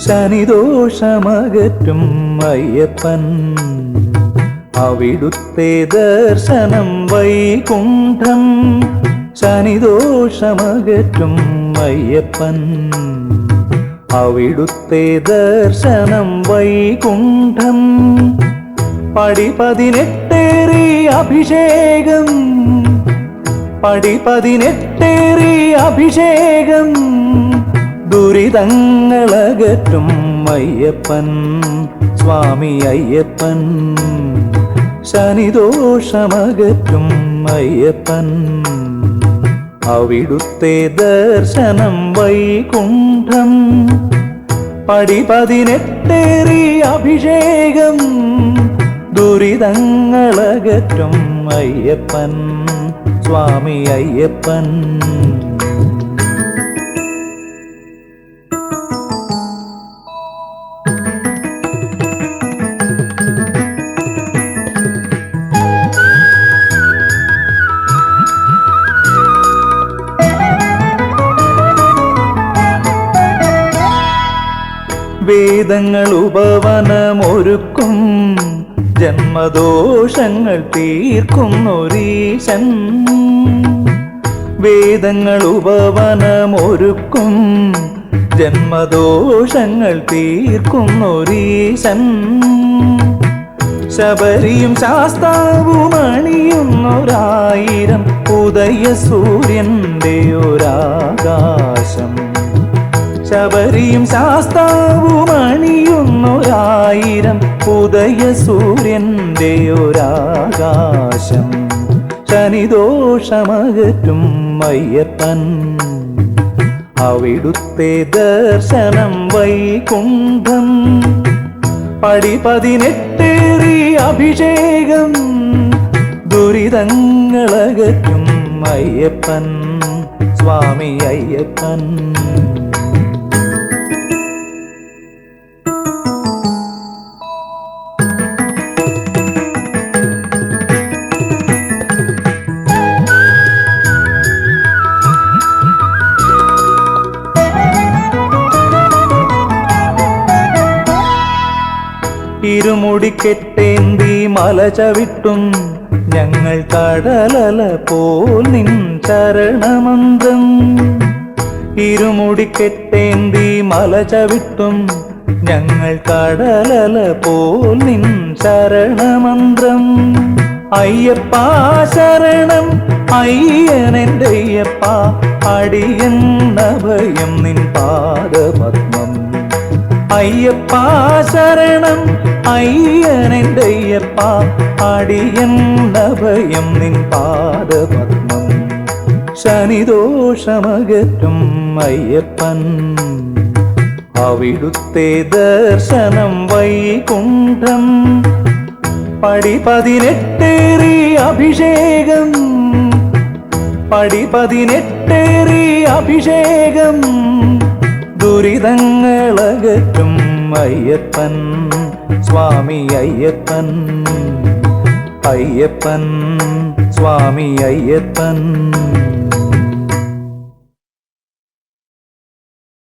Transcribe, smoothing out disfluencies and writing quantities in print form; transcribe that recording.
ശനിദോഷമകറ്റും അയ്യപ്പൻ, അവിടുത്തെ ദർശനം വൈകുണ്ഠം. ശനിദോഷമകറ്റും അയ്യപ്പൻ, അവിടുത്തെ ദർശനം വൈകുണ്ഠം. പടി 18 അഭിഷേകം, പടി 18 അഭിഷേകം. ദുരിതങ്ങളകറ്റും അയ്യപ്പൻ, സ്വാമി അയ്യപ്പൻ. ശനിദോഷമകറ്റും അയ്യപ്പൻ, അവിടുത്തെ ദർശനം വൈകുണ്ഠം. പടി 18 അഭിഷേകം. ദുരിതങ്ങളകറ്റും അയ്യപ്പൻ, സ്വാമി അയ്യപ്പൻ. വേദങ്ങൾ ഉപവനമൊരുക്കും, ജന്മദോഷങ്ങൾ തീർക്കുന്നൊരീശൻ. വേദങ്ങൾ ഉപവനമൊരുക്കും, ജന്മദോഷങ്ങൾ തീർക്കുന്നൊരീശൻ. ശബരിയും ശാസ്താവും അണിയുന്നൊരായിരം ഉദയസൂര്യന്റെ ഒരാകാശം. ശബരിയും ശാസ്താവും അണിയുന്നൊരായിരം ഉദയസൂര്യന്റെ ഒരാകാശം. ശനിദോഷമകറ്റും അയ്യപ്പൻ, അവിടുത്തെ ദർശനം വൈകുണ്ഠം. പടി 18 അഭിഷേകം. ദുരിതങ്ങളകറ്റും അയ്യപ്പൻ, സ്വാമി അയ്യപ്പൻ. ഇരുമുടിക്കെട്ടേന്തി മല ചവിട്ടും ഞങ്ങൾ കടലല പോൽ നിൻ ചരണമന്ത്രം. ഇരുമുടിക്കെട്ടേന്തി മല ചവിട്ടും ഞങ്ങൾ കടലല പോൽ നിൻ ശരണമന്ത്രം. അയ്യപ്പ ശരണം അയ്യനെൻ്റെ അയ്യപ്പ, അടിയന്നഭയം നിൻ പാദപത്മം. അയ്യപ്പ ശരണം അയ്യനെൻ്റെ അയ്യപ്പ, അടിയന്നഭയം നിൻ പാദപത്മം. ശനിദോഷമകറ്റും അയ്യപ്പൻ, അവിടുത്തെ ദർശനം വൈകുണ്ഠം. പടി 18 അഭിഷേകം. പടി 18 അഭിഷേകം. ദുരിതങ്ങളകറ്റും അയ്യപ്പൻ, സ്വാമി അയ്യപ്പൻ. അയ്യപ്പൻ, സ്വാമി അയ്യപ്പൻ.